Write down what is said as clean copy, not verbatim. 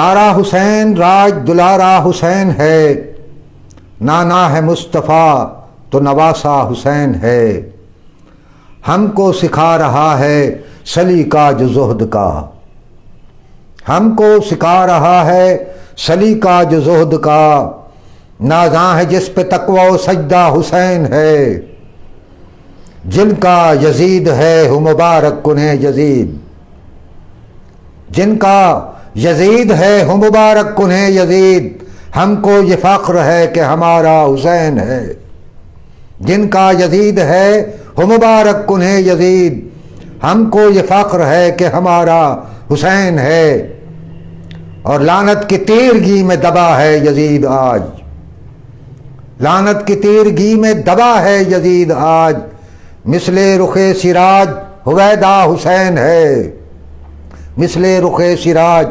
تارا حسین راج دلارا حسین ہے، نانا ہے مصطفیٰ تو نواسا حسین ہے، ہم کو سکھا رہا ہے سلیقہ جو زہد کا، ہم کو سکھا رہا ہے سلیقہ جو زہد کا، نازاں ہے جس پہ تقوی و سجدہ حسین ہے، جن کا یزید ہے ہو مبارک کنہیں یزید، جن کا یزید ہے ہو مبارک کنہیں یزید، ہم کو یہ فخر ہے کہ ہمارا حسین ہے، جن کا یزید ہے ہو مبارک کنہیں یزید، ہم کو یہ فخر ہے کہ ہمارا حسین ہے، اور لعنت کی تیرگی میں دبا ہے یزید آج، لعنت کی تیرگی میں دبا ہے یزید آج، مثل رخ سراج ہویدا حسین ہے، مثل رخ سراج